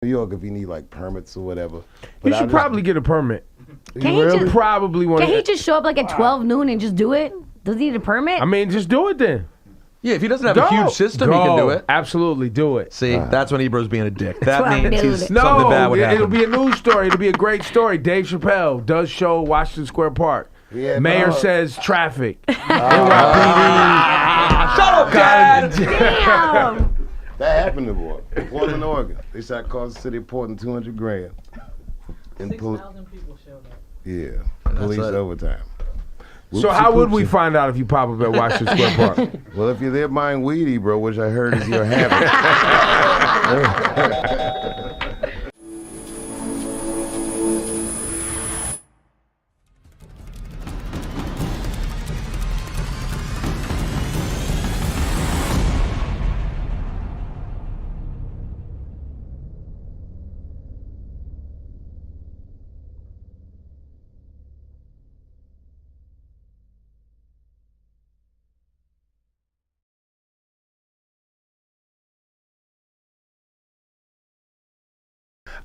New York if you need like permits or whatever. But You should probably get a permit. Can he just probably want? Can he just show up like at 12 noon and just do it? Does he need a permit? I mean, just do it then. Yeah, if he doesn't have a huge system, he can do it. Absolutely, do it. See, that's when Ebro's being a dick. That Well, means dude. something bad would happen. It'll be a news story. It'll be a great story. Dave Chappelle does show Washington Square Park. Yeah, Mayor says traffic. NYPD. Shut up, Dad! Damn. That happened to Portland, Oregon. They said cost the city of Portland $200,000. 6,000 people showed up. Yeah, police overtime. So how would we find out if you pop up at Washington Square Park? Well, if you're there buying weedy, bro, which I heard is your habit.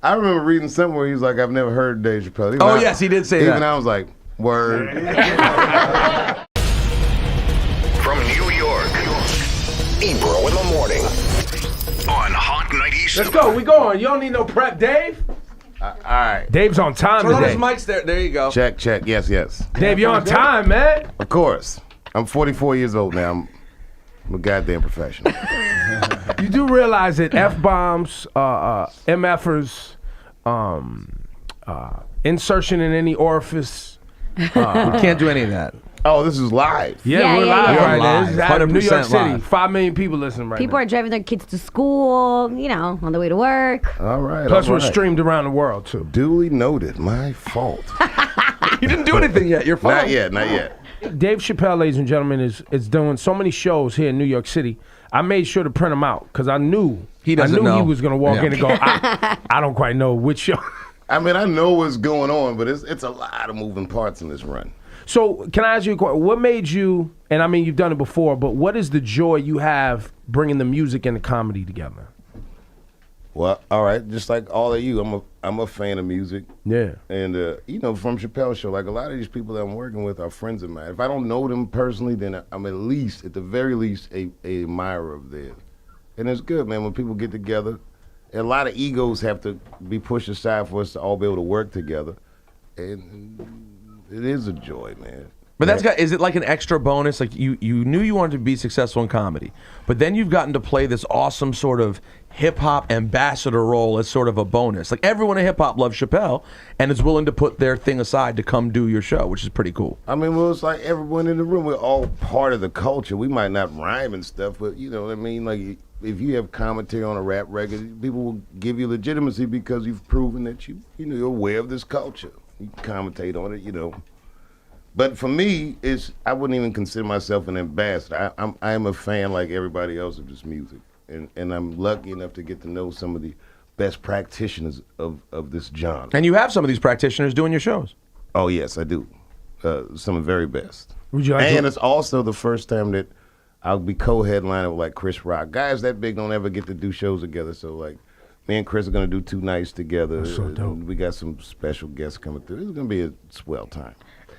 I remember reading somewhere he was like, I've never heard Dave Chappelle. Oh, yes, he did say that. Even I was like, word. From New York, Ebro in the morning on Hot 97. Let's go. We going. You don't need no prep, Dave. All right. Dave's on time Turn on his today. mics there. There you go. Check. Yes. Dave, you're on time, man. Of course. I'm 44 years old now. I'm a goddamn professional. You do realize that F-bombs, MFers, insertion in any orifice. We can't do any of that. Oh, this is live. Yeah, we're live right now. This is happening in New York 100% City. live. 5 million people listening right People now. are driving their kids to school, on the way to work. All right. Plus, all we're right. streamed around the world, too. Duly noted. My fault. You didn't do anything yet. You're fine. Not yet. Dave Chappelle, ladies and gentlemen, is doing so many shows here in New York City. I made sure to print them out because I knew He doesn't know. he was going to walk Yeah. in and go, I don't quite know which show. I mean, I know what's going on, but it's a lot of moving parts in this run. So can I ask you a question? What made you, and I mean you've done it before, but what is the joy you have bringing the music and the comedy together? Well, all right, just like all of you, I'm a fan of music. Yeah. And, from Chappelle's show, like a lot of these people that I'm working with are friends of mine. If I don't know them personally, then I'm at the very least, a admirer of theirs. And it's good, man, when people get together. A lot of egos have to be pushed aside for us to all be able to work together. And it is a joy, man. But is it like an extra bonus? Like you knew you wanted to be successful in comedy, but then you've gotten to play this awesome sort of hip hop ambassador role as sort of a bonus. Like everyone in hip hop loves Chappelle and is willing to put their thing aside to come do your show, which is pretty cool. I mean, well, it's like everyone in the room, we're all part of the culture. We might not rhyme and stuff, but you know what I mean? Like if you have commentary on a rap record, people will give you legitimacy because you've proven that you're aware of this culture. You can commentate on it, But for me, I wouldn't even consider myself an ambassador. I am a fan like everybody else of this music. And I'm lucky enough to get to know some of the best practitioners of this genre. And you have some of these practitioners doing your shows. Oh, yes, I do. Some of the very best. Would you like and to- it's also the first time that I'll be co-headliner with like Chris Rock. Guys that big don't ever get to do shows together, so like me and Chris are going to do 2 nights together. That's so dope. We got some special guests coming through. It's going to be a swell time.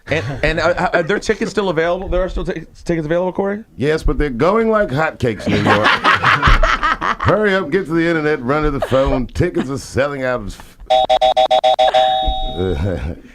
And are there tickets still available? There are still tickets available, Corey? Yes, but they're going like hotcakes, New York. Hurry up, get to the internet, run to the phone. Tickets are selling out.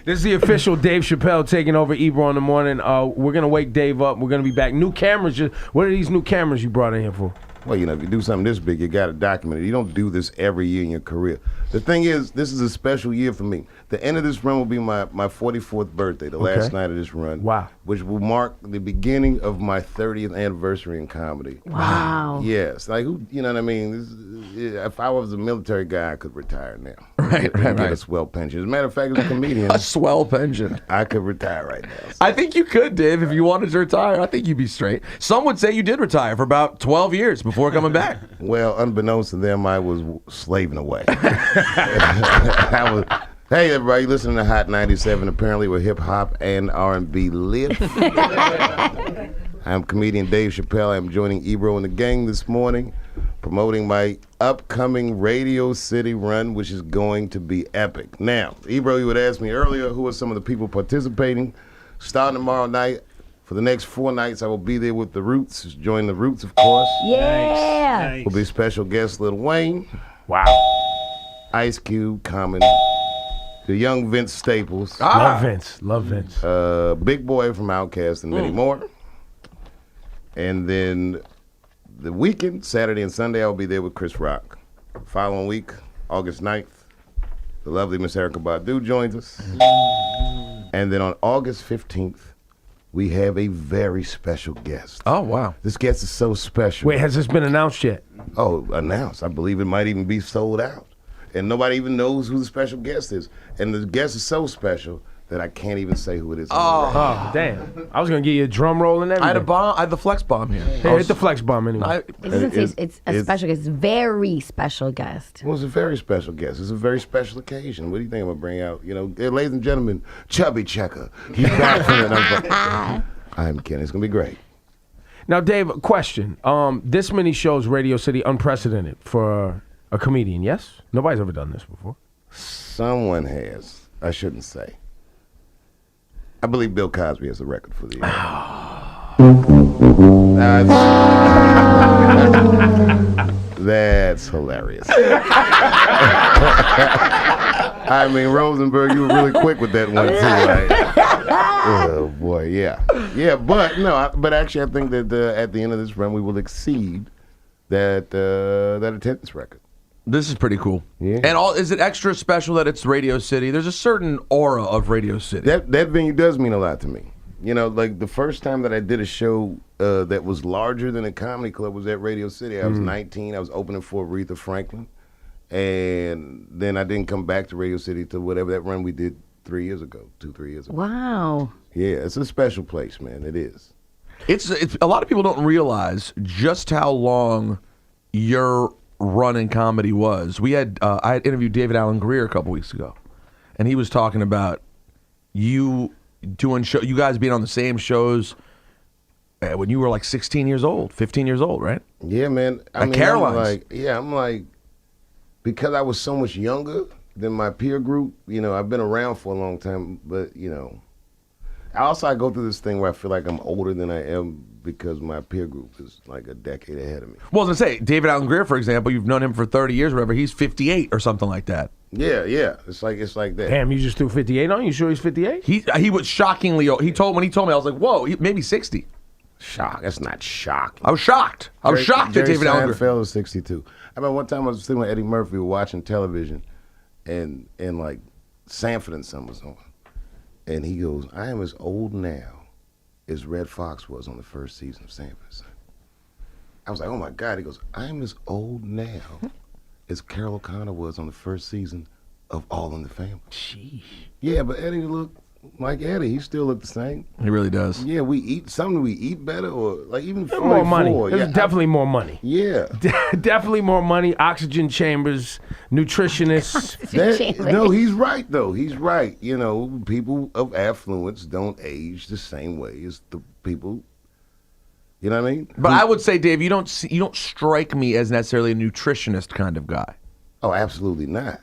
This is the official Dave Chappelle taking over Ebro in the morning. We're going to wake Dave up. We're going to be back. New cameras. What are these new cameras you brought in here for? Well, if you do something this big, you got to document it. You don't do this every year in your career. The thing is, this is a special year for me. The end of this run will be my 44th birthday, the last night of this run. Wow. Which will mark the beginning of my 30th anniversary in comedy. Wow. Yes. Like, you know what I mean? If I was a military guy, I could retire now. Right. Get a swell pension. As a matter of fact, as a comedian, A swell pension. I could retire right now. So. I think you could, Dave, if you wanted to retire. I think you'd be straight. Some would say you did retire for about 12 years before coming back. Well, unbeknownst to them, I was slaving away. Hey, everybody, listening to Hot 97. Apparently, we're hip hop and R&B lit. I'm comedian Dave Chappelle. I'm joining Ebro and the gang this morning, promoting my upcoming Radio City run, which is going to be epic. Now, Ebro, you had asked me earlier who are some of the people participating. Starting tomorrow night, for the next 4 nights, I will be there with The Roots. Join The Roots, of course. Yeah. Will be special guest Lil Wayne, Wow. Ice Cube, Common, the young Vince Staples, Love Vince. Love Vince. Big Boy from Outkast, and many more. And then the weekend, Saturday and Sunday, I'll be there with Chris Rock. Following week, August 9th, the lovely Miss Erykah Badu joins us. And then on August 15th, we have a very special guest. Oh, wow. This guest is so special. Wait, has this been announced yet? Oh, announced. I believe it might even be sold out. And nobody even knows who the special guest is. And the guest is so special that I can't even say who it is. Oh, damn. I was going to give you a drum roll and everything. I had a bomb. I had the flex bomb here. Hey, hit the flex bomb anyway. It doesn't say it's a special guest. It's a very special guest. Well, it's a very special guest. It's a very special occasion. What do you think I'm going to bring out? You know, ladies and gentlemen, Chubby Checker. He's back from it. I'm kidding. It's going to be great. Now, Dave, question. This many shows, Radio City, unprecedented for a comedian, yes? Nobody's ever done this before. Someone has. I shouldn't say. I believe Bill Cosby has the record for the That's hilarious. I mean, Rosenberg, you were really quick with that one too, right? Oh boy, yeah, but no, but actually, I think that at the end of this run, we will exceed that attendance record. This is pretty cool. Yeah. And is it extra special that it's Radio City? There's a certain aura of Radio City. That venue does mean a lot to me. You know, like the first time that I did a show that was larger than a comedy club was at Radio City. I was 19. I was opening for Aretha Franklin. And then I didn't come back to Radio City to whatever that run we did 3 years ago, 2-3 years ago. Wow. Yeah, it's a special place, man. It is. It's a lot of people don't realize just how long your run in comedy was. I had interviewed David Allen Greer a couple weeks ago, and he was talking about you guys being on the same shows when you were like 16 years old, 15 years old, right? Yeah, man. I mean, Caroline's. I'm like, because I was so much younger than my peer group, you know, I've been around for a long time, but, you know, I go through this thing where I feel like I'm older than I am because my peer group is like a decade ahead of me. Well, I was going to say, David Allen Greer, for example, you've known him for 30 years or whatever. He's 58 or something like that. Yeah. It's like that. Damn, you just threw 58 on? You sure he's 58? He was shockingly old. When he told me, I was like, whoa, maybe 60. Shock. That's not shocking. I was shocked. I was shocked at David Allen Greer. Seinfeld was 62. I remember one time I was sitting with Eddie Murphy, we were watching television, and like Sanford and Son was on. And he goes, I am as old now as Red Fox was on the first season of Sanford and Son. I was like, oh my God. He goes, I am as old now as Carol O'Connor was on the first season of All in the Family. Sheesh. Yeah, but Eddie looked like Eddie. He still looked the same. He really does. Yeah, we eat better, or like even 44. More money. Yeah, There's definitely more money. Yeah. Definitely more money. Oxygen chambers, nutritionists. No, he's right though. He's right. You know, people of affluence don't age the same way as the people. You know what I mean? But I would say, Dave, you don't strike me as necessarily a nutritionist kind of guy. Oh, absolutely not.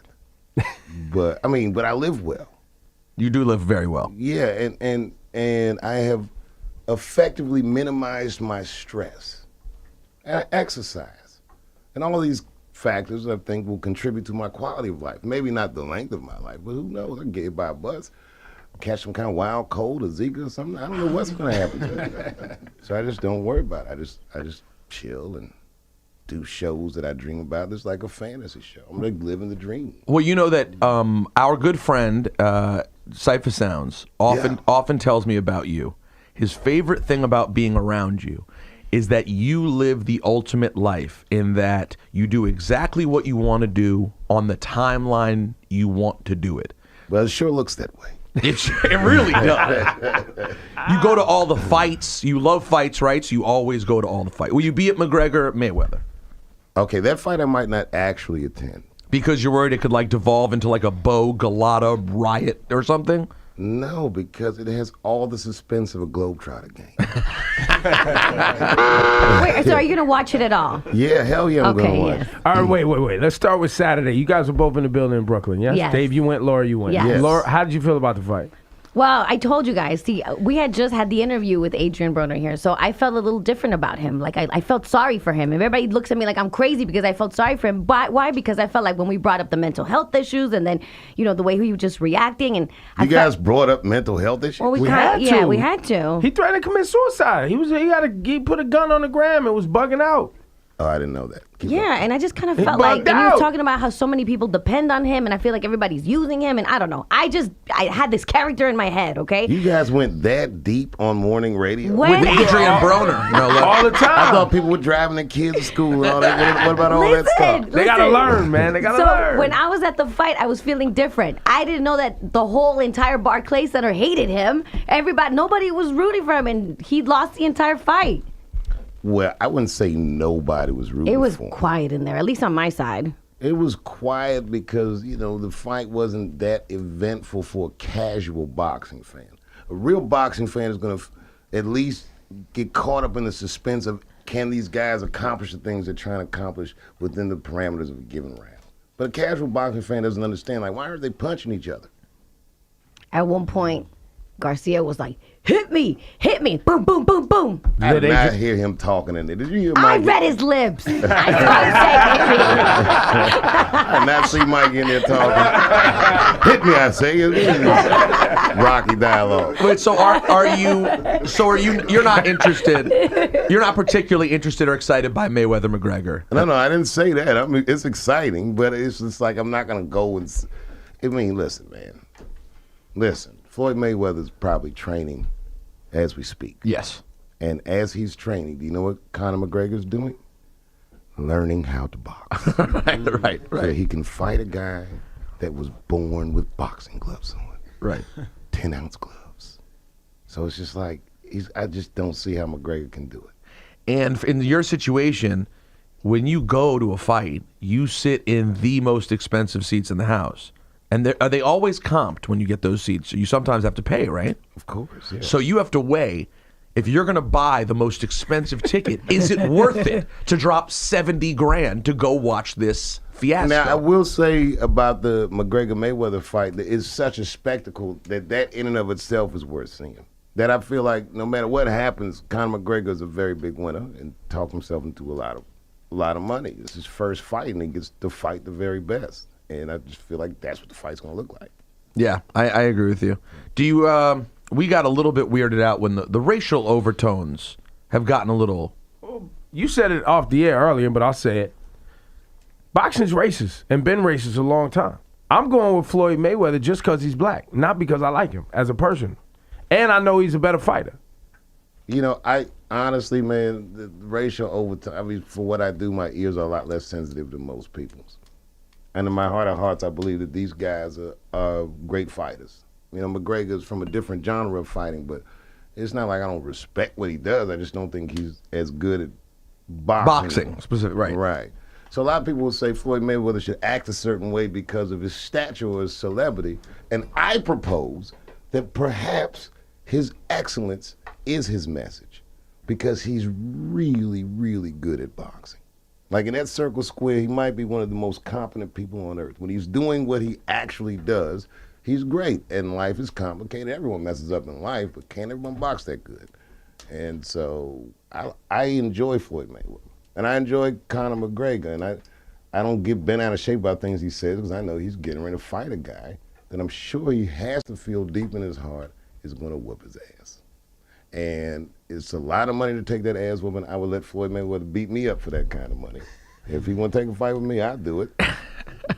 but I live well. You do live very well. Yeah, and I have effectively minimized my stress. And I exercise. And all of these factors I think will contribute to my quality of life. Maybe not the length of my life, but who knows? I can get hit by a bus, catch some kind of wild cold or Zika or something. I don't know what's going to happen to me. So I just don't worry about it. I just chill and do shows that I dream about. It's like a fantasy show. I'm like living the dream. Well, you know that our good friend Cypher Sounds often tells me about you. His favorite thing about being around you is that you live the ultimate life in that you do exactly what you want to do on the timeline you want to do it. Well, it sure looks that way. It really does. You go to all the fights. You love fights, right? So you always go to all the fights. Will you be at McGregor Mayweather? Okay, that fight I might not actually attend. Because you're worried it could like devolve into like a Bo Galata riot or something? No, because it has all the suspense of a Globetrotter game. Wait, so are you gonna watch it at all? Yeah, hell yeah, I'm Okay, gonna watch. yes. All right, wait. Let's start with Saturday. You guys were both in the building in Brooklyn, yes? Yes. Dave, you went. Laura, you went. Yes. Yes. Laura, how did you feel about the fight? Well, I told you guys. See, we had just had the interview with Adrian Broner here, so I felt a little different about him. Like I felt sorry for him. And everybody looks at me like I'm crazy because I felt sorry for him. But why? Because I felt like when we brought up the mental health issues, and then the way he was just reacting, and You guys brought up mental health issues? Well, we had yeah, to. we had to. He threatened to commit suicide. He put a gun on the gram and was bugging out. Oh, I didn't know that. Keep Yeah, going. and I just kind of He felt like, bugged and he out. was talking about how so many people depend on him, and I feel like everybody's using him, and I don't know. I had this character in my head, okay? You guys went that deep on morning radio? When- With Adrian Broner. No, look. All the time. I thought people were driving their kids to school and all that. What about all that stuff? They gotta learn, man. They gotta so learn. when I was at the fight, I was feeling different. I didn't know that the whole entire Barclays Center hated him. Nobody was rooting for him, and he lost the entire fight. Well, I wouldn't say nobody was rooting It was for him. quiet in there, at least on my side. It was quiet because, the fight wasn't that eventful for a casual boxing fan. A real boxing fan is going to at least get caught up in the suspense of, can these guys accomplish the things they're trying to accomplish within the parameters of a given round? But a casual boxing fan doesn't understand, like, why aren't they punching each other? At one point, Garcia was like, hit me, boom, boom, boom, boom. I did they not ju- hear him talking in there. Did you hear I Mike? read his lips. I saw him say, I did not see Mike in there talking. Hit me, I say. Rocky dialogue. Wait, so you're not interested, you're not particularly interested or excited by Mayweather McGregor? No, I didn't say that. I mean, it's exciting, but it's just like I'm not going to go and... listen, man. Listen, Floyd Mayweather's probably training as we speak. Yes. And as he's training, do you know what Conor McGregor's doing? Learning how to box. right. So he can fight a guy that was born with boxing gloves on. Right. 10-ounce gloves. So it's just like, I just don't see how McGregor can do it. And in your situation, when you go to a fight, you sit in the most expensive seats in the house. And are they always comped when you get those seats? You sometimes have to pay, right? Of course, yeah. So you have to weigh, if you're going to buy the most expensive ticket, is it worth it to drop $70,000 to go watch this fiasco? Now, I will say about the McGregor-Mayweather fight that it's such a spectacle that in and of itself is worth seeing. That I feel like no matter what happens, Conor McGregor is a very big winner and talked himself into a lot of money. It's his first fight, and he gets to fight the very best. And I just feel like that's what the fight's going to look like. Yeah, I agree with you. Do you? We got a little bit weirded out when the racial overtones have gotten a little... You said it off the air earlier, but I'll say it. Boxing's racist and been racist a long time. I'm going with Floyd Mayweather just because he's black, not because I like him as a person. And I know he's a better fighter. I honestly, man, the racial overtone, I mean, for what I do, my ears are a lot less sensitive than most people's. And in my heart of hearts, I believe that these guys are great fighters. McGregor's from a different genre of fighting, but it's not like I don't respect what he does. I just don't think he's as good at boxing. Specific, right. Right. So a lot of people will say Floyd Mayweather should act a certain way because of his stature or his celebrity. And I propose that perhaps his excellence is his message because he's really, really good at boxing. Like in that circle square, he might be one of the most competent people on earth. When he's doing what he actually does, he's great. And life is complicated. Everyone messes up in life, but can't everyone box that good? And so I enjoy Floyd Mayweather. And I enjoy Conor McGregor. And I don't get bent out of shape about things he says because I know he's getting ready to fight a guy that I'm sure he has to feel deep in his heart is going to whoop his ass. And it's a lot of money to take that ass whooping. I would let Floyd Mayweather beat me up for that kind of money. If he want to take a fight with me, I'll do it.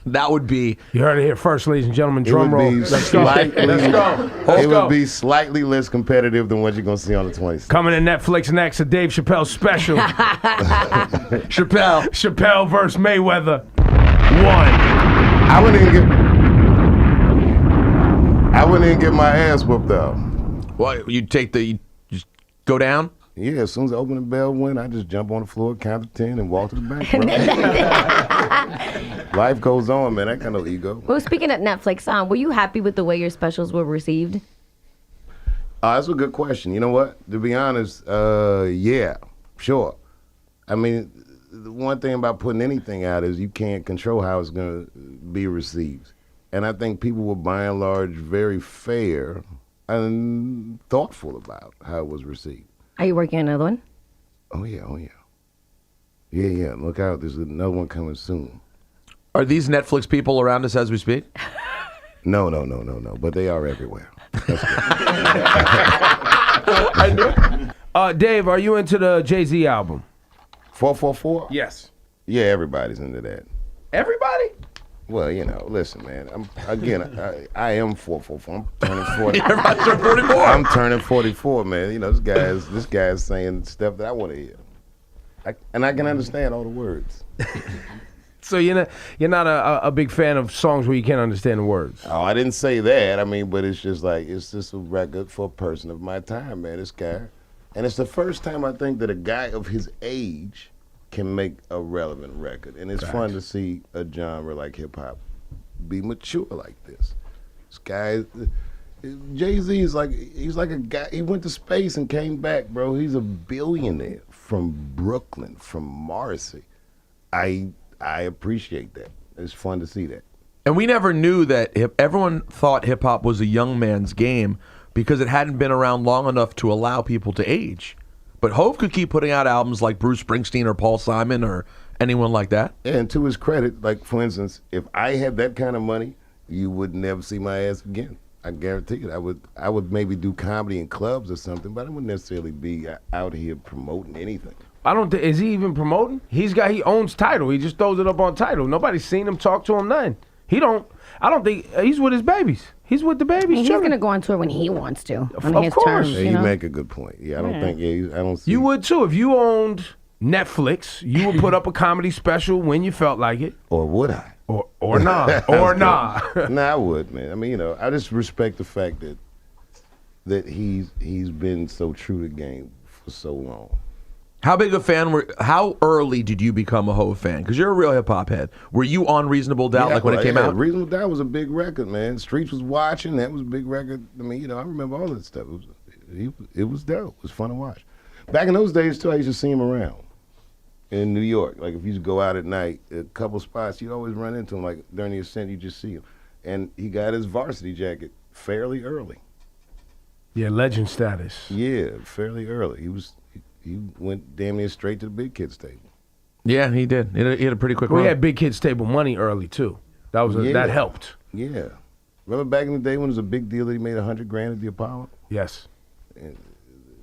That would be... You heard it here first, ladies and gentlemen. It Drum would roll. be Let's go. slightly, Let's go. Let's it go. would be slightly less competitive than what you're going to see on the 26th. Coming to Netflix next, a Dave Chappelle special. Chappelle versus Mayweather. 1. I wouldn't even get my ass whooped though. Well, you just go down? Yeah, as soon as the opening bell went, I just jump on the floor, count to 10, and walk to the bank, bro. Life goes on, man. I got no ego. Well, speaking of Netflix, were you happy with the way your specials were received? That's a good question. You know what? To be honest, yeah, sure. I mean, the one thing about putting anything out is you can't control how it's going to be received. And I think people were, by and large, very fair and thoughtful about how it was received. Are you working on another one? Oh, yeah, oh, yeah. Yeah. Look out. There's another one coming soon. Are these Netflix people around us as we speak? No. But they are everywhere. I knew. Dave, are you into the Jay-Z album? 444? Yes. Yeah, everybody's into that. Everybody? Well, listen, man. I am 444. I'm turning 40. Everybody's turning 44. I'm turning 44, man. This guy's saying stuff that I want to hear. And I can understand all the words. So you're not a big fan of songs where you can't understand the words? Oh, I didn't say that. I mean, but it's just a record for a person of my time, man. This guy. And it's the first time I think that a guy of his age can make a relevant record. And it's fun to see a genre like hip-hop be mature like this. This guy, Jay-Z he's like a guy, he went to space and came back, bro. He's a billionaire from Brooklyn, from Marcy. I appreciate that. It's fun to see that. And we never knew that everyone thought hip-hop was a young man's game because it hadn't been around long enough to allow people to age. But Hov could keep putting out albums like Bruce Springsteen or Paul Simon or anyone like that. And to his credit, like, for instance, if I had that kind of money, you would never see my ass again. I guarantee it. I would maybe do comedy in clubs or something, but I wouldn't necessarily be out here promoting anything. I don't think, is he even promoting? He owns Tidal. He just throws it up on Tidal. Nobody's seen him, talk to him, nothing. I don't think, he's with his babies. He's with the babies. He's going to go on tour when he wants to. On Of his course. terms, Yeah, you make a good point. Yeah, I don't think, I don't see. You would too. If you owned Netflix, you would put up a comedy special when you felt like it. Or would I? Or not. Or not. Nah, I would, man. I mean, I just respect the fact that he's been so true to the game for so long. How big a fan how early did you become a Hov fan? Because you're a real hip-hop head. Were you on Reasonable Doubt when it came out? Reasonable Doubt was a big record, man. Streets was watching. That was a big record. I mean, I remember all that stuff. It was dope. It was fun to watch. Back in those days, too, I used to see him around in New York. Like, if you used to go out at night, a couple spots, you'd always run into him. Like, during the Ascent, you just see him. And he got his varsity jacket fairly early. Yeah, legend status. Yeah, fairly early. He went damn near straight to the big kids table. Yeah, he did. He had a pretty quick run. We had Big Kids Table money early too. That helped. Yeah. Remember back in the day when it was a big deal that he made $100,000 at the Apollo? Yes. And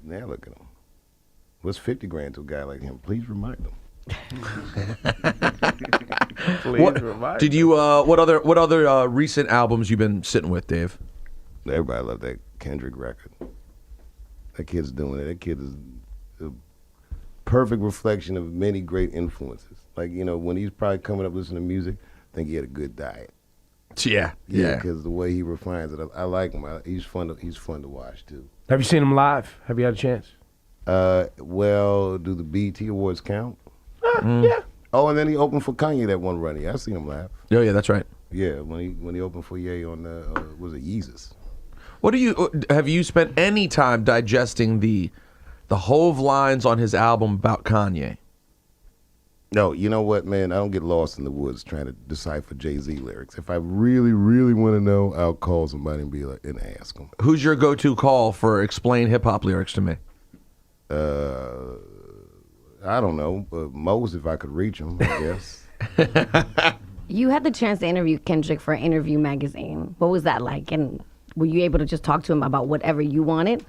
now look at him. What's 50 grand to a guy like him? Please remind him. What other recent albums you been sitting with, Dave? Everybody loved that Kendrick record. That kid's doing it. That kid is a perfect reflection of many great influences. Like, when he's probably coming up listening to music, I think he had a good diet. Yeah. Because the way he refines it, I like him. He's fun to watch too. Have you seen him live? Have you had a chance? Well, do the BET Awards count? Yeah. Oh, and then he opened for Kanye that one run. I seen him live. Oh yeah, that's right. Yeah, when he opened for Ye on was it Yeezus? Have you spent any time digesting the Hov lines on his album about Kanye? No, you know what, man? I don't get lost in the woods trying to decipher Jay-Z lyrics. If I really, really want to know, I'll call somebody and be like, and ask them. Who's your go-to call for explain hip-hop lyrics to me? I don't know, but most if I could reach him, I guess. You had the chance to interview Kendrick for Interview Magazine. What was that like? And were you able to just talk to him about whatever you wanted?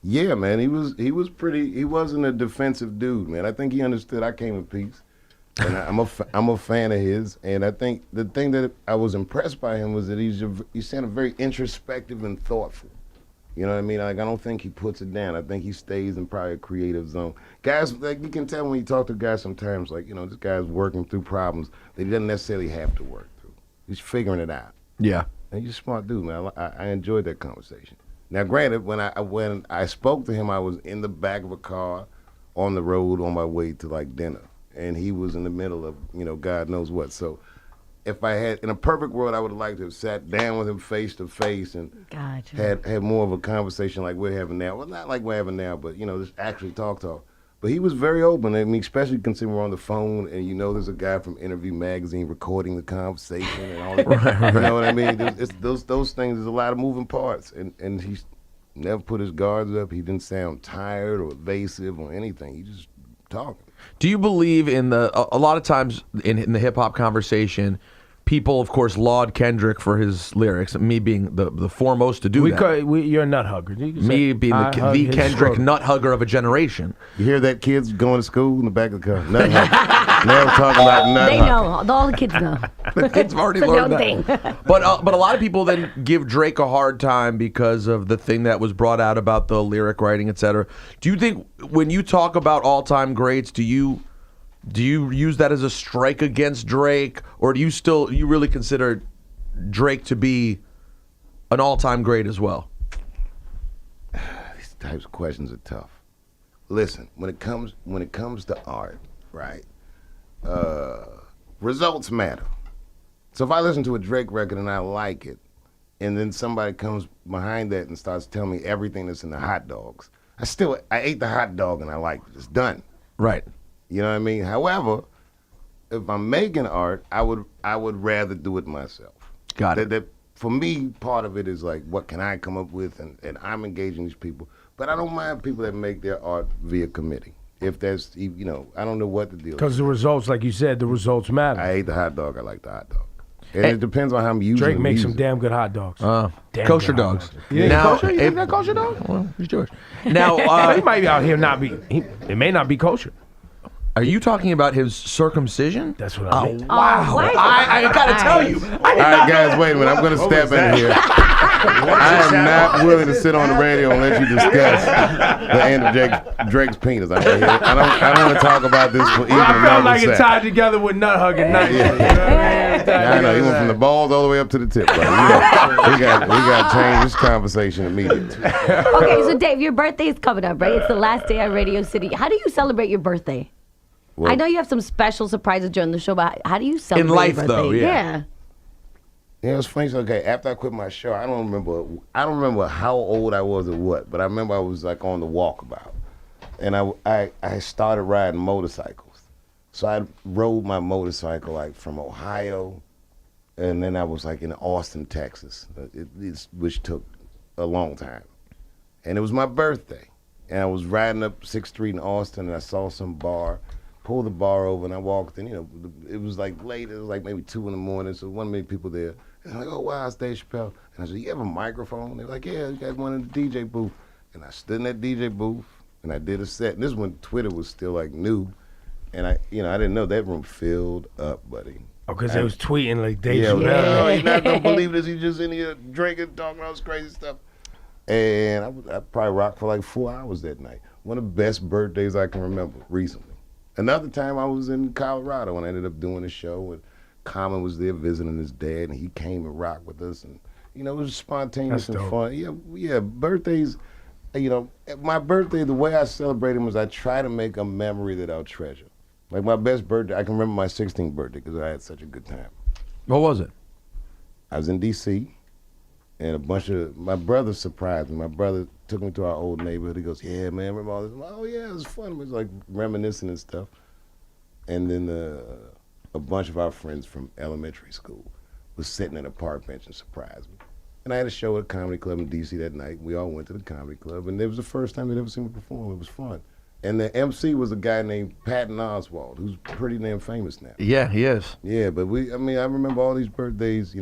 Yeah, man, he wasn't a defensive dude, man. I think he understood I came in peace. And I'm a fan of his. And I think the thing that I was impressed by him was that he sounded very introspective and thoughtful. You know what I mean? Like, I don't think he puts it down. I think he stays in probably a creative zone. Guys, like, you can tell when you talk to guys sometimes, like, this guy's working through problems that he doesn't necessarily have to work through. He's figuring it out. Yeah. And he's a smart dude, man. I enjoyed that conversation. Now, granted, when I spoke to him, I was in the back of a car on the road on my way to, like, dinner. and he was in the middle of, God knows what. So if I had, in a perfect world, I would have liked to have sat down with him face to face and Gotcha. had more of a conversation like we're having now. Well, not like we're having now, but, just actually talk. But he was very open. I mean, especially considering we're on the phone and there's a guy from Interview Magazine recording the conversation and all that. Right. You know what I mean? Those things, there's a lot of moving parts. And he's never put his guards up. He didn't sound tired or evasive or anything. He just talking. Do you believe in a lot of times in the hip hop conversation, people, of course, laud Kendrick for his lyrics, me being the foremost to do that. You're a nut hugger. Me being the Kendrick nut hugger of a generation. You hear that kids going to school in the back of the car? Nut hugger. Never talking about nut They hugger. know. All the kids know. The kids have already It's a learned known that. thing. But a lot of people then give Drake a hard time because of the thing that was brought out about the lyric writing, etc. Do you think when you talk about all-time greats, do you use that as a strike against Drake, or do you really consider Drake to be an all-time great as well? These types of questions are tough. Listen, when it comes to art, right? Results matter. So if I listen to a Drake record and I like it, and then somebody comes behind that and starts telling me everything that's in the hot dogs, I ate the hot dog and I liked it. It's done. Right. You know what I mean? However, if I'm making art, I would rather do it myself. Got it. That for me, part of it is like, what can I come up with? And I'm engaging these people. But I don't mind people that make their art via committee. If there's, I don't know what the deal is. Because the results, like you said, the results matter. I ate the hot dog. I like the hot dog. And it depends on how I'm using Drake the makes some music. damn good hot dogs. Damn Kosher good hot dogs. Yeah, Now, kosher? You think that kosher dog? Well, he's Jewish. Now, He might be out here it may not be kosher. are you talking about his circumcision? That's what I mean. Wow. What? I gotta tell you. All right, guys, wait a minute. I'm going to step in here. I am not willing to sit on the radio and let you discuss the end of Drake's penis. I don't want to talk about this for even I felt another like it second. tied together with nut hugging. I know. He went from the balls all the way up to the tip. Bro. We got to change this conversation immediately. Okay, so Dave, your birthday is coming up, right? It's the last day at Radio City. How do you celebrate your birthday? Well, I know you have some special surprises during the show, but how do you celebrate life, your though, birthday? yeah. Yeah, it's funny. So, okay, after I quit my show, I don't remember how old I was or what, but I remember I was like on the walkabout, and I started riding motorcycles. So I rode my motorcycle like from Ohio, and then I was like in Austin, Texas, which took a long time, and it was my birthday, and I was riding up 6th Street in Austin, and I saw some bar. Pulled the bar over and I walked in. It was like late. It was like maybe 2 a.m. So wasn't many people there. And I'm like, oh wow, it's Dave Chappelle. And I said, you have a microphone? They're like, yeah, you got one in the DJ booth. And I stood in that DJ booth and I did a set. And this is when Twitter was still like new, and I didn't know that room filled up, buddy. Oh, because they was tweeting like Dave Yeah, Chappelle. oh, you're not gonna believe this. He's just in here drinking, talking all this crazy stuff. And I probably rocked for like 4 hours that night. One of the best birthdays I can remember recently. Another time I was in Colorado and I ended up doing a show and Common was there visiting his dad and he came and rocked with us and it was spontaneous That's and dope. fun. Yeah, birthdays, my birthday, the way I celebrate them is I try to make a memory that I'll treasure. Like my best birthday, I can remember my 16th birthday because I had such a good time. What was it? I was in D.C. and my brother surprised me. My brother took me to our old neighborhood. He goes, yeah, man, remember all this? Oh, yeah, it was fun. It was like reminiscing and stuff. And then a bunch of our friends from elementary school was sitting at a park bench and surprised me. And I had a show at a comedy club in D.C. that night. We all went to the comedy club, and it was the first time they'd ever seen me perform. It was fun. And the MC was a guy named Patton Oswalt, who's pretty damn famous now. Yeah, he is. Yeah, but I remember all these birthdays,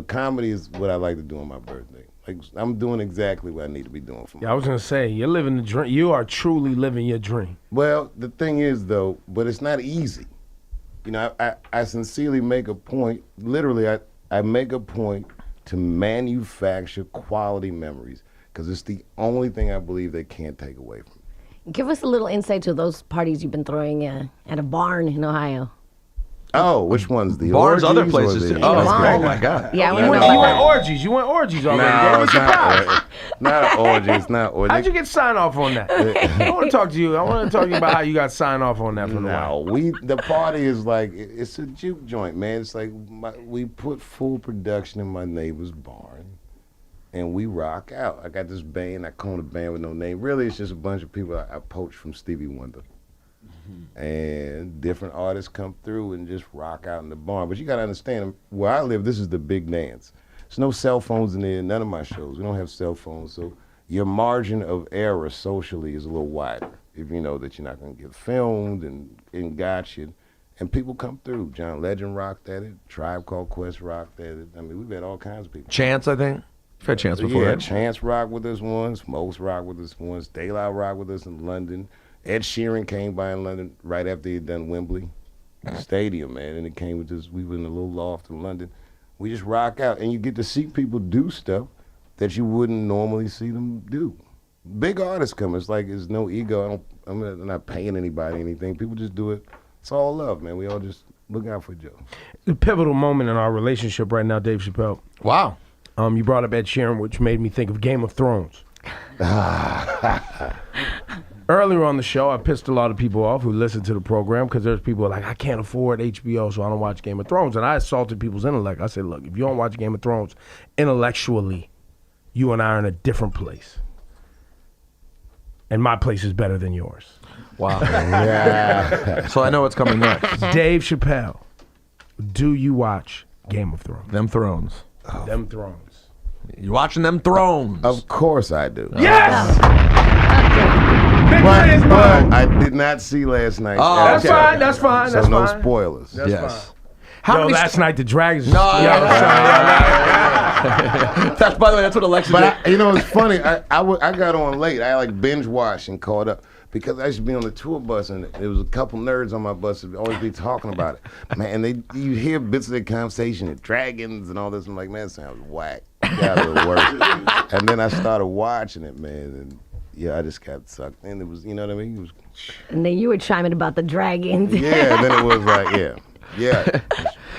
comedy is what I like to do on my birthday. Like I'm doing exactly what I need to be doing for my Yeah, I was gonna say you're living the dream. You are truly living your dream. Well, the thing is though, but it's not easy. I sincerely make a point, literally I make a point to manufacture quality memories because it's the only thing I believe they can't take away from me. Give us a little insight to those parties you've been throwing at a barn in Ohio. Oh, which one's the Barnes, orgies other places or too. the- Oh, Barnes. my God. Yeah, we You don't went, know you about went that. orgies. You went orgies already. No, Give me it's surprise. not an orgy. It's not orgy. How'd you get sign off on that? I want to talk to you. I want to talk to you about how you got sign off on that from the No, wife. the party is like it's a juke joint, man. It's like we put full production in my neighbor's barn, and we rock out. I got this band. I call it a band with no name. Really, it's just a bunch of people I poached from Stevie Wonder, and different artists come through and just rock out in the barn. But you got to understand, where I live, this is the big dance. There's no cell phones in there. None of my shows. We don't have cell phones, so your margin of error socially is a little wider. If you know that you're not going to get filmed and gotcha. And people come through. John Legend rocked at it. Tribe Called Quest rocked at it. I mean, we've had all kinds of people. Chance, I think. You've had Chance before, Yeah, right? Chance rocked with us once. Smokes rocked with us once. Daylight rocked with us in London. Ed Sheeran came by in London right after he had done Wembley Stadium, man. And it came with us. We were in a little loft in London. We just rock out. And you get to see people do stuff that you wouldn't normally see them do. Big artists come. It's like there's no ego. I'm not paying anybody anything. People just do it. It's all love, man. We all just look out for Joe. The pivotal moment in our relationship right now, Dave Chappelle. Wow. You brought up Ed Sheeran, which made me think of Game of Thrones. Earlier on the show, I pissed a lot of people off who listened to the program because there's people like, I can't afford HBO, so I don't watch Game of Thrones. And I assaulted people's intellect. I said, look, if you don't watch Game of Thrones, intellectually, you and I are in a different place. And my place is better than yours. Wow. Yeah. So I know what's coming next. Dave Chappelle, do you watch Game of Thrones? Them Thrones. Them Thrones. You watching them Thrones? Of course I do. Yes! Victory But is mine. I did not see last night. Oh, That's okay. fine, that's fine, So that's no fine. spoilers. That's yes. fine. How Yo, many? last night the Dragons. No, Yeah, that's by the way. That's what Alexa But did. it's funny. I got on late. I like binge watched and caught up because I used to be on the tour bus and there was a couple nerds on my bus that would always be talking about it. Man, you hear bits of their conversation and dragons and all this. I'm like, man, that sounds whack. Gotta work. And then I started watching it, man, and yeah, I just got sucked in. It was, you know what I mean? It was, And then you were chiming about the dragons. yeah. Then it was like, yeah.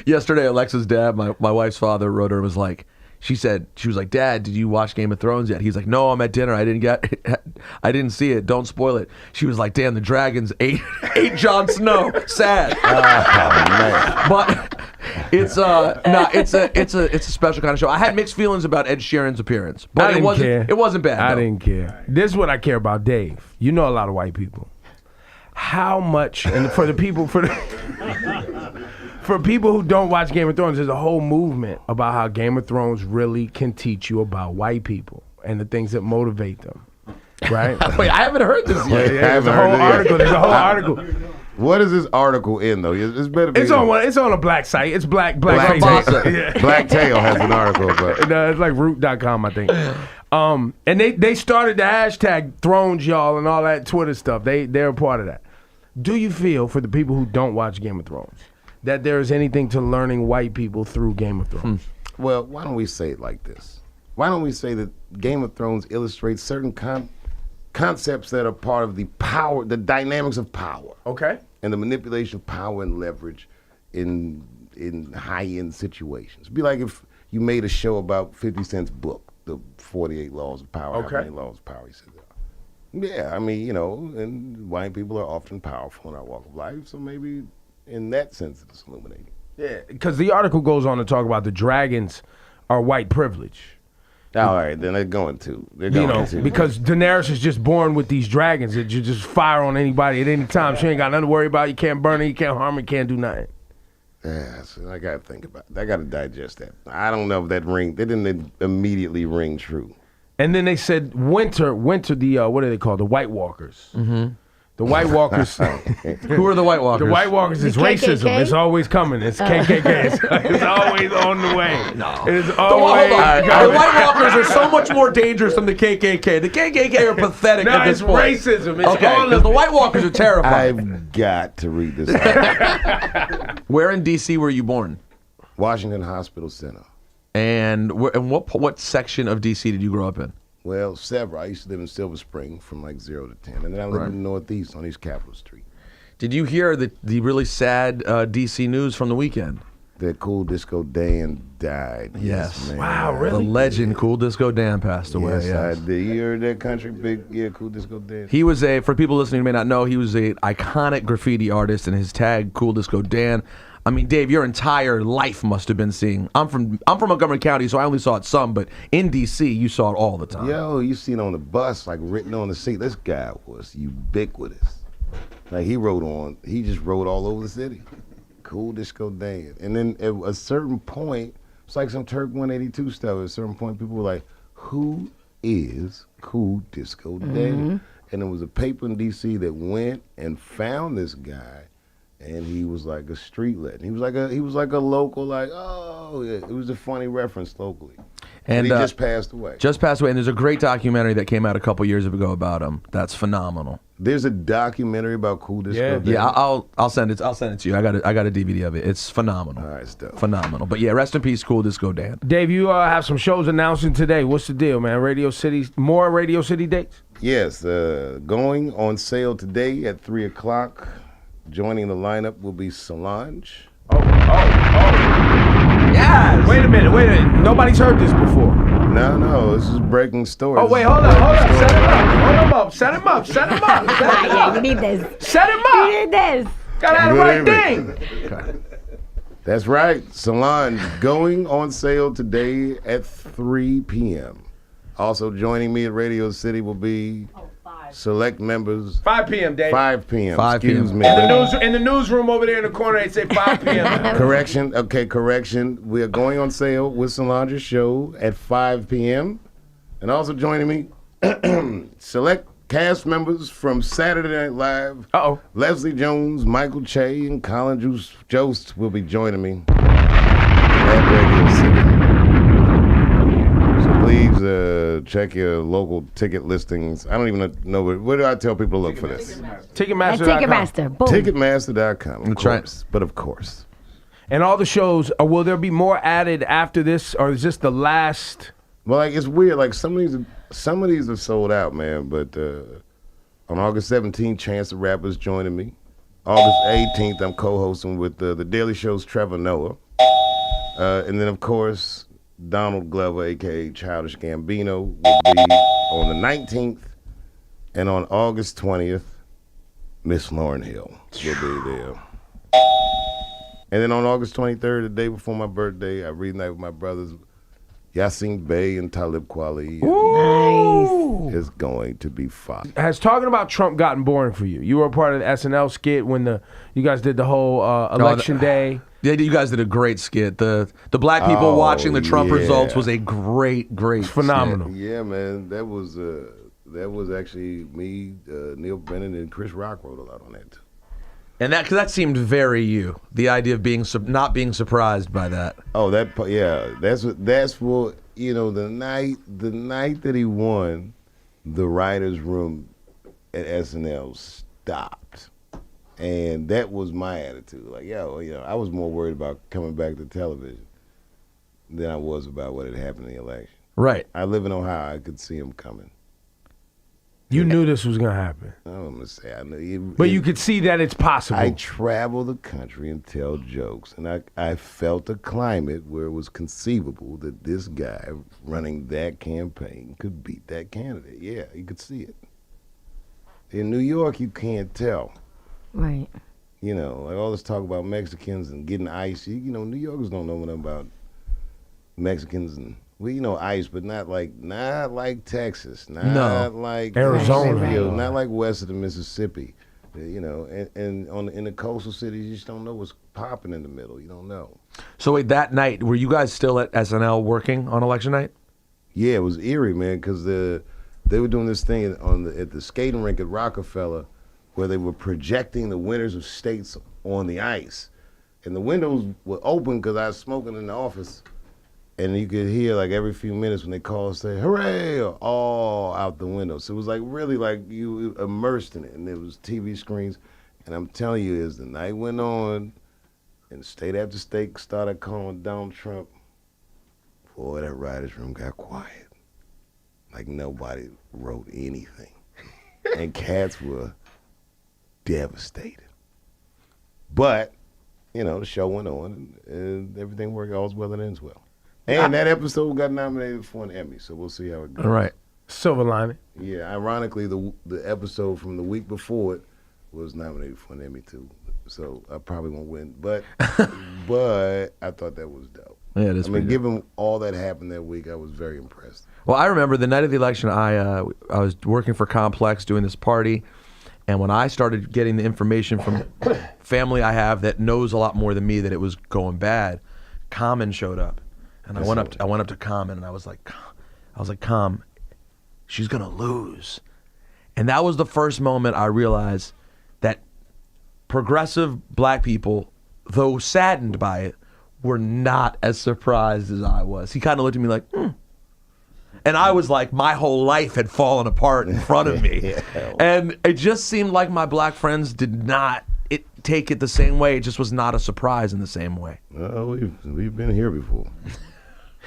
Yesterday, Alexa's dad, my wife's father, wrote her and was like, she was like, Dad, did you watch Game of Thrones yet? He's like, no, I'm at dinner. I didn't see it. Don't spoil it. She was like, damn, the dragons ate Jon Snow. Sad. Man. But it's a special kind of show. I had mixed feelings about Ed Sheeran's appearance, but I didn't care. It wasn't bad. I though. didn't care. This is what I care about, Dave. You know a lot of white people. How much, and for people who don't watch Game of Thrones, there's a whole movement about how Game of Thrones really can teach you about white people and the things that motivate them. Right? Wait, I haven't heard this yet. Wait, I There's haven't a whole heard it yet. article. There's a whole article. What is this article in though? It's better be. It's on a black site. It's black Black Facebook. Tail. Yeah. Black Tail has an article, but No, it's like root.com, I think. And they started the hashtag Thrones, y'all, and all that Twitter stuff. They're a part of that. Do you feel, for the people who don't watch Game of Thrones, that there is anything to learning white people through Game of Thrones? well, why don't we say it like this? Why don't we say that Game of Thrones illustrates certain concepts that are part of the power, the dynamics of power, Okay. and the manipulation of power and leverage in high-end situations. It'd be like if you made a show about 50 Cent's book, The 48 Laws of Power. Okay. How many laws of power he said there are. Yeah, I mean, and white people are often powerful in our walk of life, so maybe in that sense it's illuminating. Yeah, because the article goes on to talk about the dragons are white privilege. All right, then they're going to. Because Daenerys is just born with these dragons that you just fire on anybody at any time. She ain't got nothing to worry about. You can't burn her, you can't harm her, you can't do nothing. Yeah, so I gotta think about it. I gotta digest that. I don't know if that didn't immediately ring true. And then they said winter, the what are they called? The White Walkers. Mm-hmm. The White Walkers. Who are the White Walkers? The White Walkers is The racism. KKK? It's always coming. It's KKK. It's always on the way. No. It is Hold always on. The coming. White Walkers are so much more dangerous than the KKK. The KKK are pathetic No, at this it's point. racism. It's Okay, all because of the it. White Walkers are terrifying. I've got to read this out. Where in D.C. were you born? Washington Hospital Center. And what section of D.C. did you grow up in? Well, several. I used to live in Silver Spring from like 0 to 10, and then I lived Right. in the Northeast on East Capitol Street. Did you hear the really sad DC news from the weekend? That Cool Disco Dan died. Yes. man. Wow, The really? legend Cool Disco Dan passed away. Yes, I did. You heard that country big? Yeah, Cool Disco Dan. He was for people listening who may not know, he was a iconic graffiti artist, and his tag Cool Disco Dan. I mean, Dave, your entire life must have been seeing. I'm from Montgomery County, so I only saw it some, but in DC, you saw it all the time. Yo, you seen on the bus, like written on the seat. This guy was ubiquitous. Like he just rode all over the city. Cool Disco Dan. And then at a certain point, it's like some Turk 182 stuff. At a certain point, people were like, who is Cool Disco Dan? And there was a paper in DC that went and found this guy, and he was like a street legend. He was like a local, like, oh, yeah. It was a funny reference locally. And he just passed away. Just passed away, and there's a great documentary that came out a couple years ago about him. That's phenomenal. There's a documentary about Cool Disco Dan. Yeah, I'll send it. I'll send it to you. I got a DVD of it. It's phenomenal. All right, stuff. Phenomenal. But yeah, rest in peace, Cool Disco Dan. Dave, you have some shows announcing today. What's the deal, man? More Radio City dates? Yes, going on sale today at 3 o'clock. Joining the lineup will be Solange. Oh. Yes. Wait a minute. Nobody's heard this before. No, this is breaking story. Oh, wait, hold up. Set him up. Yeah, you need this. Set him You up. need this. Gotta have the right Good thing. That's right. Solange going on sale today at 3 p.m. Also joining me at Radio City will be select members. 5 p.m., Dave. 5 p.m. 5 p.m. Excuse me. In the newsroom over there in the corner, they say 5 p.m. Correction. Okay, correction. We are going on sale with Solange's show at 5 p.m. And also joining me, select cast members from Saturday Night Live. Uh-oh. Leslie Jones, Michael Che, and Colin Jost will be joining me at Radio City. So please check your local ticket listings. I don't even know where do I tell people to look for this? Ticketmaster.com. Ticketmaster. Boom. Ticketmaster.com, of That's right. course. But of course. And all the shows, will there be more added after this, or is this the last? Well, like it's weird. Like some of these are sold out, man. But on August 17th, Chance the Rapper's joining me. August 18th, I'm co-hosting with the Daily Show's Trevor Noah, and then of course Donald Glover, aka Childish Gambino, will be on the 19th, and on August 20th, Miss Lauryn Hill will be there. And then on August 23rd, the day before my birthday, I read night with my brothers. Yasin Bey and Talib Kweli. Nice. It's going to be fun. Has talking about Trump gotten boring for you? You were a part of the SNL skit when you guys did the whole election day. Yeah, you guys did a great skit. The black people watching the Trump yeah. results was a great Phenomenal. Yeah, man, that was actually me, Neil Brennan, and Chris Rock wrote a lot on that too. And that seemed very you. The idea of not being surprised by that. Oh, that's what you know. The night that he won, the writers' room at SNL stopped, and that was my attitude. Like, I was more worried about coming back to television than I was about what had happened in the election. Right. I live in Ohio. I could see him coming. You knew this was gonna happen, I'm gonna say I knew. but you could see that it's possible. I travel the country and tell jokes, and I felt a climate where it was conceivable that this guy running that campaign could beat that candidate. Yeah, you could see it. In New York, you can't tell. Right. You know, like all this talk about Mexicans and getting ice. You know, New Yorkers don't know nothing about Mexicans and. Well, you know ICE, but not like Texas, not like Arizona. you know, not like west of the Mississippi, you know, and in the coastal cities, you just don't know what's popping in the middle. You don't know. So wait, that night, were you guys still at SNL working on election night? Yeah, it was eerie, man, because they were doing this thing at the skating rink at Rockefeller, where they were projecting the winners of states on the ice, and the windows were open because I was smoking in the office. And you could hear like every few minutes when they call and say, hooray, all out the window. So it was like really like you immersed in it. And there was TV screens. And I'm telling you, as the night went on and state after state started calling Donald Trump, boy, that writer's room got quiet. Like nobody wrote anything. And cats were devastated. But, the show went on, and everything worked. All's well that ends well. And that episode got nominated for an Emmy, so we'll see how it goes. All right. Silver lining. Yeah, ironically, the episode from the week before it was nominated for an Emmy too. So I probably won't win, but but I thought that was dope. Yeah, it is. Given all that happened that week, I was very impressed. Well, I remember the night of the election, I was working for Complex doing this party, and when I started getting the information from family I have that knows a lot more than me that it was going bad, Common showed up, and I went up to Common and I was like, Com, she's gonna lose, and that was the first moment I realized that progressive black people, though saddened by it, were not as surprised as I was. He kind of looked at me like, And I was like, my whole life had fallen apart in front of me. And it just seemed like my black friends did not take it the same way. It just was not a surprise in the same way. We've been here before.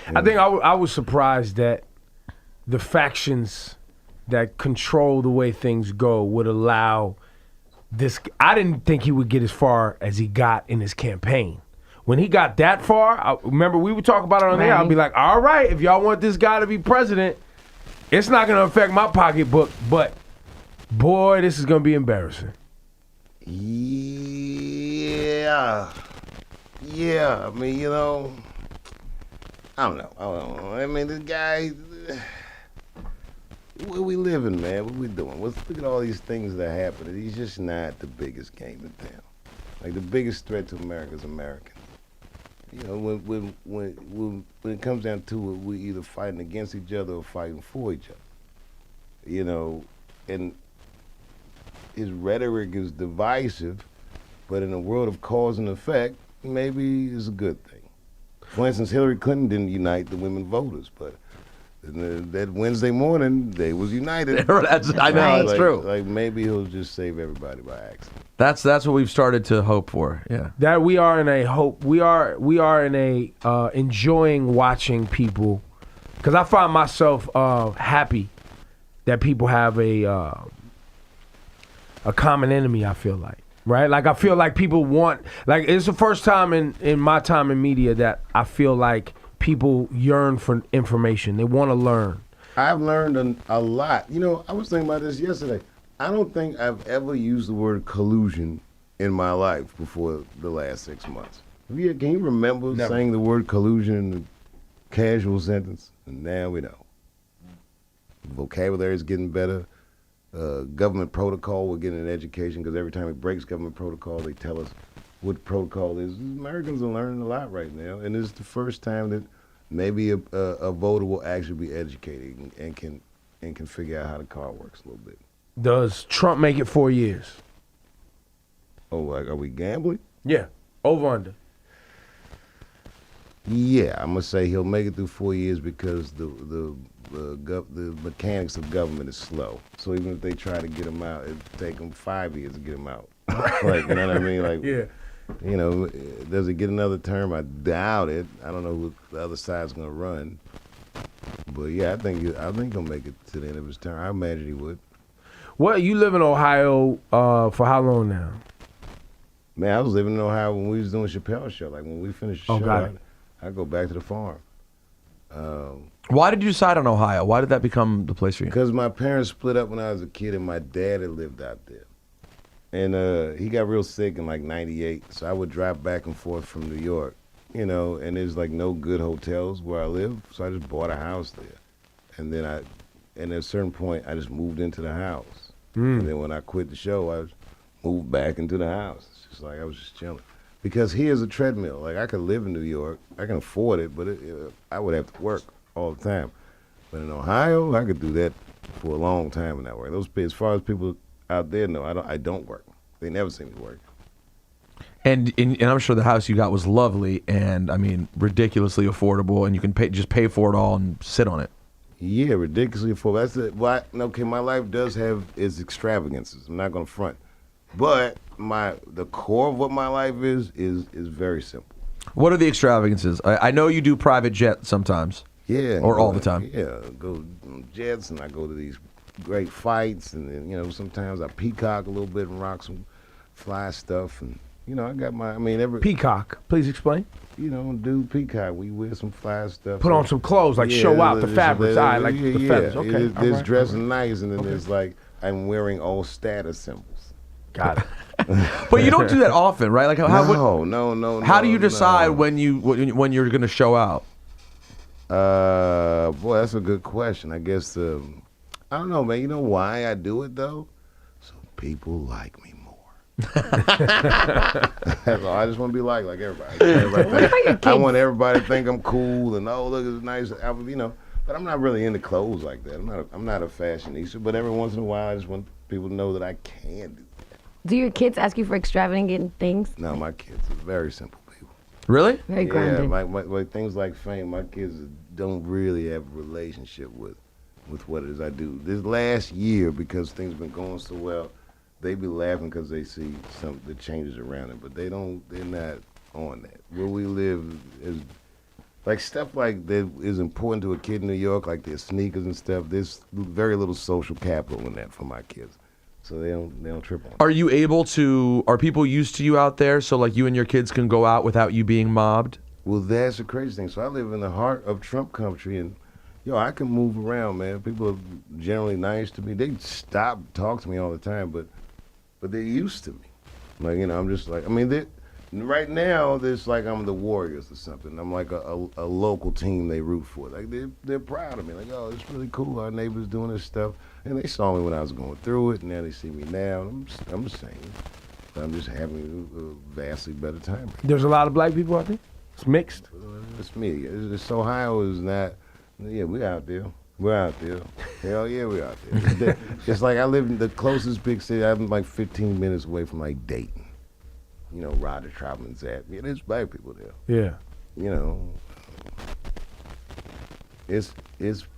I think I was surprised that the factions that control the way things go would allow this. I didn't think he would get as far as he got in his campaign. When he got that far, remember we would talk about it on there. I'd be like, all right, if y'all want this guy to be president, it's not going to affect my pocketbook, but boy, this is going to be embarrassing. Yeah. I mean, I don't know. I mean, this guy, where we living, man? What we doing? Look at all these things that happen. He's just not the biggest game in town. Like, the biggest threat to America is Americans. When it comes down to it, we're either fighting against each other or fighting for each other. And his rhetoric is divisive, but in a world of cause and effect, maybe it's a good thing. For instance, Hillary Clinton didn't unite the women voters, but that Wednesday morning, they was united. I know, it's true. Like maybe he'll just save everybody by accident. That's what we've started to hope for. Yeah. That we are in a hope. We are in a enjoying watching people, because I find myself happy that people have a common enemy. I feel like, right? Like I feel like people want. Like it's the first time in my time in media that I feel like people yearn for information. They want to learn. I've learned a lot. I was thinking about this yesterday. I don't think I've ever used the word collusion in my life before the last 6 months. Can you remember saying the word collusion in a casual sentence? And now we know. Vocabulary is getting better. Government protocol, we're getting an education, because every time it breaks government protocol, they tell us what protocol is. Americans are learning a lot right now, and this is the first time that maybe a voter will actually be educated and can figure out how the car works a little bit. Does Trump make it 4 years? Oh, like, are we gambling? Yeah. Over under. Yeah, I'm gonna say he'll make it through 4 years because the mechanics of government is slow. So even if they try to get him out, it'll take them 5 years to get him out. Like, you know what I mean? Like, yeah. Does he get another term? I doubt it. I don't know who the other side's gonna run. But yeah, I think he'll make it to the end of his term. I imagine he would. What, you live in Ohio for how long now? Man, I was living in Ohio when we was doing Chappelle show. Like when we finished the show, I go back to the farm. Why did you decide on Ohio? Why did that become the place for you? Because my parents split up when I was a kid, and my dad had lived out there. And he got real sick in like '98, so I would drive back and forth from New York, and there's like no good hotels where I live, so I just bought a house there. And then at a certain point, I just moved into the house. And then when I quit the show, I moved back into the house. It's just like I was just chilling. Because here's a treadmill. Like I could live in New York, I can afford it, but I would have to work all the time. But in Ohio, I could do that for a long time and not work. As far as people out there know, I don't work. They never see me work. And I'm sure the house you got was lovely and, I mean, ridiculously affordable, and you can just pay for it all and sit on it. Yeah, ridiculously affordable. That's it. Well, okay, my life does have its extravagances. I'm not going to front. But the core of what my life is very simple. What are the extravagances? I know you do private jet sometimes. Yeah. Or all the time. Yeah, go on jets, and I go to these great fights, and then, sometimes I peacock a little bit and rock some fly stuff, and, You know, I got my. I mean, every Peacock. Please explain. you know, do peacock. We wear some fly stuff. Put on some clothes, like show out the fabrics. I like the feathers. Okay. There's all right, dressing all right. nice, and then there's like I'm wearing all status symbols. Got it. But you don't do that often, right? Like No. How do you decide when when you're going to show out? Boy, that's a good question. I guess I don't know, man. You know why I do it though? So people like me more. That's all. I just want to be like everybody. I want everybody to think I'm cool and look, it's nice. You know, but I'm not really into clothes like that. I'm not a fashionista. But every once in a while, I just want people to know that I can do that. Do your kids ask you for extravagant things? No, my kids are very simple people. Really? Very Yeah, grounded. my things like fame, my kids don't really have a relationship with what it is I do. This last year, because things been going so well, they be laughing because they see the changes around them, but they're not on that. Where we live is like stuff like that is important to a kid in New York, like their sneakers and stuff. There's very little social capital in that for my kids, so they don't trip on it. Are you able to? Are people used to you out there? So like you and your kids can go out without you being mobbed? Well, that's the crazy thing. So I live in the heart of Trump country, and I can move around, man. People are generally nice to me. They stop talk to me all the time, but they're used to me. Like, you know, I'm just like, I mean, right now, it's like I'm the Warriors or something. I'm like a local team they root for. Like, they're proud of me. Like, oh, it's really cool. Our neighbors doing this stuff. And they saw me when I was going through it, and now they see me now. I'm the same. I'm just having a vastly better time. There's a lot of black people out there. It's mixed. It's me. It's Ohio is not. Yeah, we out there. We're out there. Hell yeah, we're out there. It's like I live in the closest big city. I'm like 15 minutes away from like Dayton. You know, Roger Troutman's at. Yeah, there's black people there. Yeah. You know, it's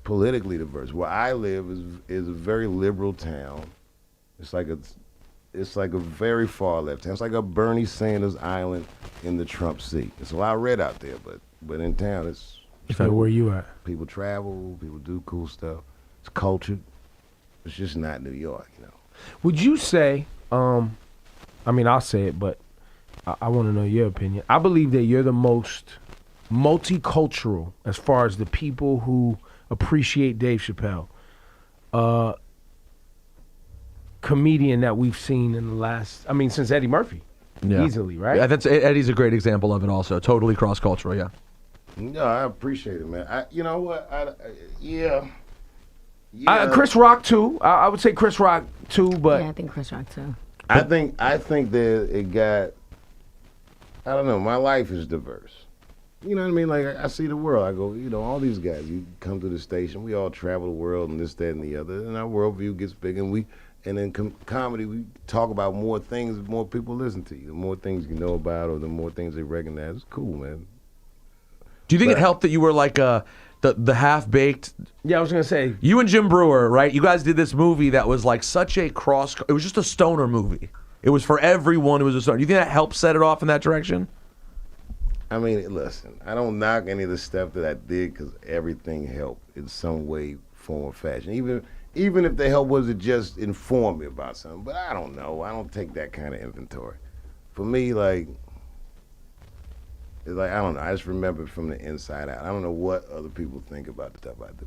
politically diverse. Where I live is a very liberal town. It's like a very far left town. It's like a Bernie Sanders island in the Trump seat. It's a lot red out there, but in town it's. So where you at? People travel, people do cool stuff. It's cultured. It's just not New York, you know. Would you say, I mean, I'll say it, but I want to know your opinion. I believe that you're the most multicultural as far as the people who appreciate Dave Chappelle. Comedian that we've seen in the last, I mean, since Eddie Murphy. Yeah. Easily, right? Yeah, Eddie's a great example of it also. Totally cross-cultural, yeah. No, I appreciate it, man. You know what? Yeah. Chris Rock too. I would say Chris Rock too, but Yeah, I think Chris Rock too. I think that it got. I don't know. My life is diverse. You know what I mean? Like I see the world. I go, you know, all these guys. You come to the station. We all travel the world and this, that, and the other. And our worldview gets big. And in comedy, we talk about more things. The more people listen to you, the more things you know about, or the more things they recognize. It's cool, man. Do you think it helped that you were like the half-baked? yeah, I was gonna say You and Jim Brewer, right? You guys did this movie that was like such a cross. It was just a stoner movie. It was for everyone. It was a stoner. Do you think that helped set it off in that direction? I mean, listen, I don't knock any of the stuff that I did because everything helped in some way, form, or fashion. Even if the help was to just inform me about something. But I don't know. I don't take that kind of inventory. For me, like, it's like, I don't know. I just remember it from the inside out. I don't know what other people think about the stuff I do.